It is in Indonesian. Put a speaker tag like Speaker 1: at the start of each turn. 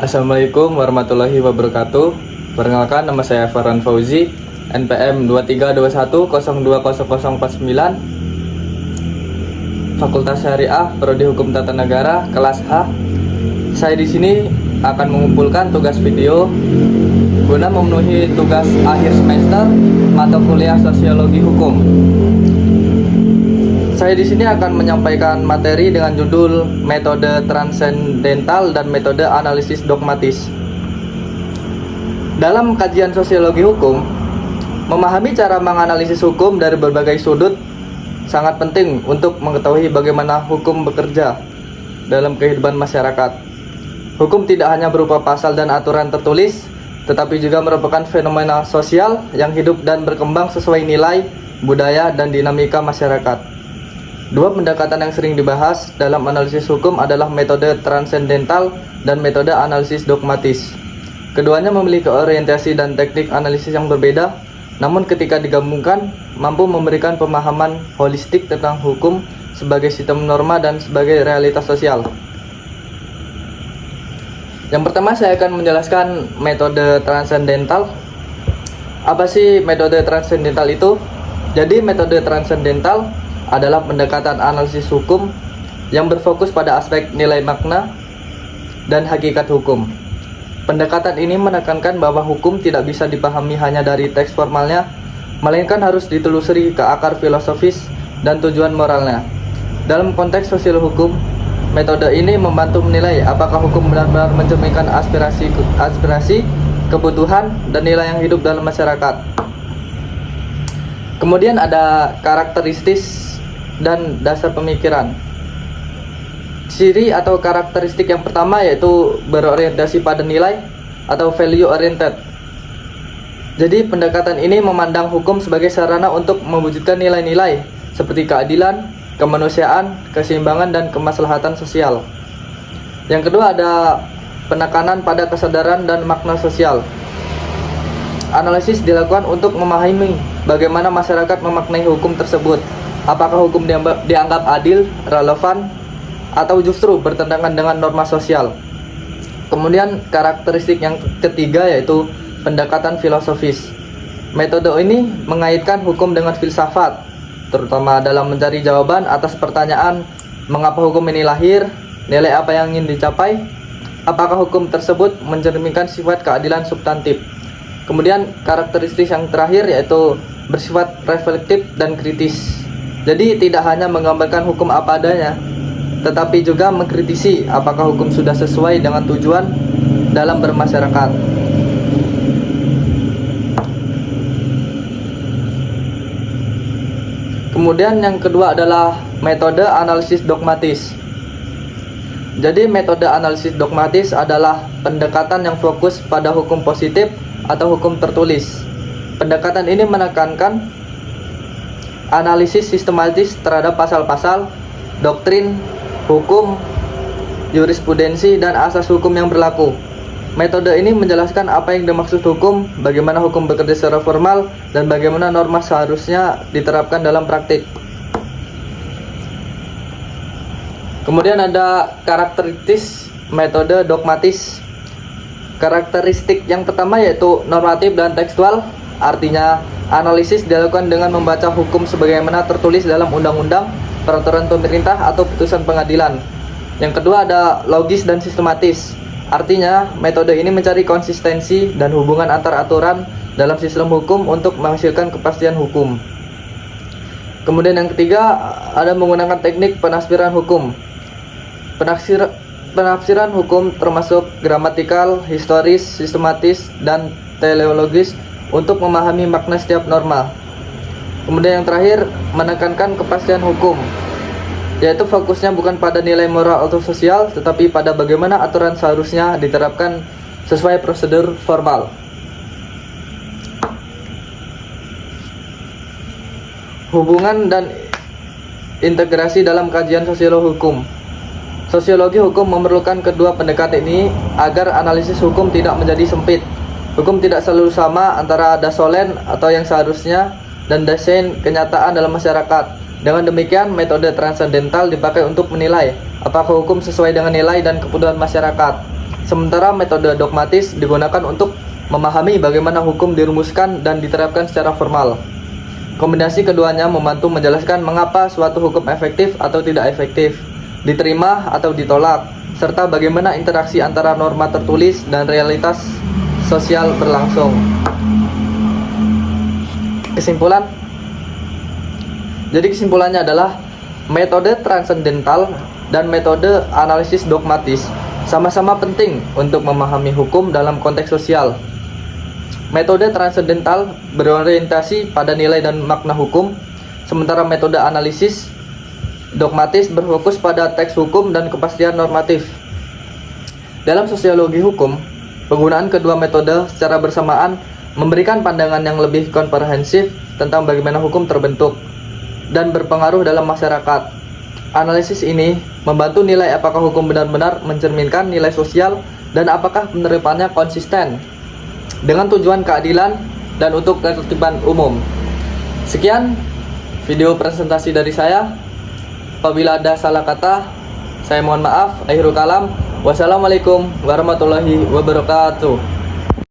Speaker 1: Assalamualaikum warahmatullahi wabarakatuh. Perkenalkan, nama saya Farhan Fauzi, NPM 23210049, Fakultas Syariah, Prodi Hukum Tata Negara, kelas H. Saya di sini akan mengumpulkan tugas video guna memenuhi tugas akhir semester mata kuliah Sosiologi Hukum. Saya di sini akan menyampaikan materi dengan judul metode transendental dan metode analisis dogmatis. Dalam kajian sosiologi hukum, memahami cara menganalisis hukum dari berbagai sudut sangat penting untuk mengetahui bagaimana hukum bekerja dalam kehidupan masyarakat. Hukum tidak hanya berupa pasal dan aturan tertulis, tetapi juga merupakan fenomena sosial yang hidup dan berkembang sesuai nilai, budaya, dan dinamika masyarakat. Dua pendekatan yang sering dibahas dalam analisis hukum adalah metode transendental dan metode analisis dogmatis. Keduanya memiliki orientasi dan teknik analisis yang berbeda, namun ketika digabungkan mampu memberikan pemahaman holistik tentang hukum sebagai sistem norma dan sebagai realitas sosial. Yang pertama, saya akan menjelaskan metode transendental. Apa sih metode transendental itu? Jadi metode transendental adalah pendekatan analisis hukum yang berfokus pada aspek nilai makna dan hakikat hukum. Pendekatan ini menekankan bahwa hukum tidak bisa dipahami hanya dari teks formalnya, melainkan harus ditelusuri ke akar filosofis dan tujuan moralnya. Dalam konteks sosial hukum, metode ini membantu menilai apakah hukum benar-benar mencerminkan aspirasi, kebutuhan, dan nilai yang hidup dalam masyarakat. Kemudian ada karakteristik dan dasar pemikiran. Ciri atau karakteristik yang pertama yaitu berorientasi pada nilai atau value oriented. Jadi pendekatan ini memandang hukum sebagai sarana untuk mewujudkan nilai-nilai seperti keadilan, kemanusiaan, keseimbangan, dan kemaslahatan sosial. Yang kedua ada penekanan pada kesadaran dan makna sosial. Analisis dilakukan untuk memahami bagaimana masyarakat memaknai hukum tersebut. Apakah hukum dianggap adil, relevan, atau justru bertentangan dengan norma sosial. Kemudian karakteristik yang ketiga yaitu pendekatan filosofis. Metode ini mengaitkan hukum dengan filsafat, terutama dalam mencari jawaban atas pertanyaan mengapa hukum ini lahir, nilai apa yang ingin dicapai, apakah hukum tersebut mencerminkan sifat keadilan substantif. Kemudian karakteristik yang terakhir yaitu bersifat reflektif dan kritis. Jadi tidak hanya menggambarkan hukum apa adanya, tetapi juga mengkritisi apakah hukum sudah sesuai dengan tujuan dalam bermasyarakat. Kemudian yang kedua adalah metode analisis dogmatis. Jadi metode analisis dogmatis adalah pendekatan yang fokus pada hukum positif atau hukum tertulis. Pendekatan ini menekankan analisis sistematis terhadap pasal-pasal, doktrin, hukum, jurisprudensi, dan asas hukum yang berlaku. Metode ini menjelaskan apa yang dimaksud hukum, bagaimana hukum bekerja secara formal, dan bagaimana norma seharusnya diterapkan dalam praktik. Kemudian ada karakteristik metode dogmatis. Karakteristik yang pertama yaitu normatif dan tekstual, artinya analisis dilakukan dengan membaca hukum sebagaimana tertulis dalam undang-undang, peraturan pemerintah, atau putusan pengadilan. Yang kedua ada logis dan sistematis. Artinya, metode ini mencari konsistensi dan hubungan antar aturan dalam sistem hukum untuk menghasilkan kepastian hukum. Kemudian yang ketiga ada menggunakan teknik penafsiran hukum. Penafsiran hukum termasuk gramatikal, historis, sistematis, dan teleologis untuk memahami makna setiap norma. Kemudian yang terakhir menekankan kepastian hukum, yaitu fokusnya bukan pada nilai moral atau sosial, tetapi pada bagaimana aturan seharusnya diterapkan sesuai prosedur formal. Hubungan dan integrasi dalam kajian sosiologi hukum. Sosiologi hukum memerlukan kedua pendekatan ini agar analisis hukum tidak menjadi sempit. Hukum tidak selalu sama antara dasolen atau yang seharusnya dan desain kenyataan dalam masyarakat. Dengan demikian, metode transendental dipakai untuk menilai apakah hukum sesuai dengan nilai dan kebutuhan masyarakat. sementara metode dogmatis digunakan untuk memahami bagaimana hukum dirumuskan dan diterapkan secara formal. Kombinasi keduanya membantu menjelaskan mengapa suatu hukum efektif atau tidak efektif, diterima atau ditolak, serta bagaimana interaksi antara norma tertulis dan realitas sosial berlangsung. Kesimpulan. Jadi kesimpulannya adalah metode transendental dan metode analisis dogmatis sama-sama penting untuk memahami hukum dalam konteks sosial. Metode transendental berorientasi pada nilai dan makna hukum, sementara metode analisis dogmatis berfokus pada teks hukum dan kepastian normatif. Dalam sosiologi hukum, penggunaan kedua metode secara bersamaan memberikan pandangan yang lebih komprehensif tentang bagaimana hukum terbentuk dan berpengaruh dalam masyarakat. Analisis ini membantu nilai apakah hukum benar-benar mencerminkan nilai sosial dan apakah penerapannya konsisten dengan tujuan keadilan dan untuk ketertiban umum. Sekian video presentasi dari saya. Apabila ada salah kata, saya mohon maaf. Akhirul kalam. Wassalamualaikum warahmatullahi wabarakatuh.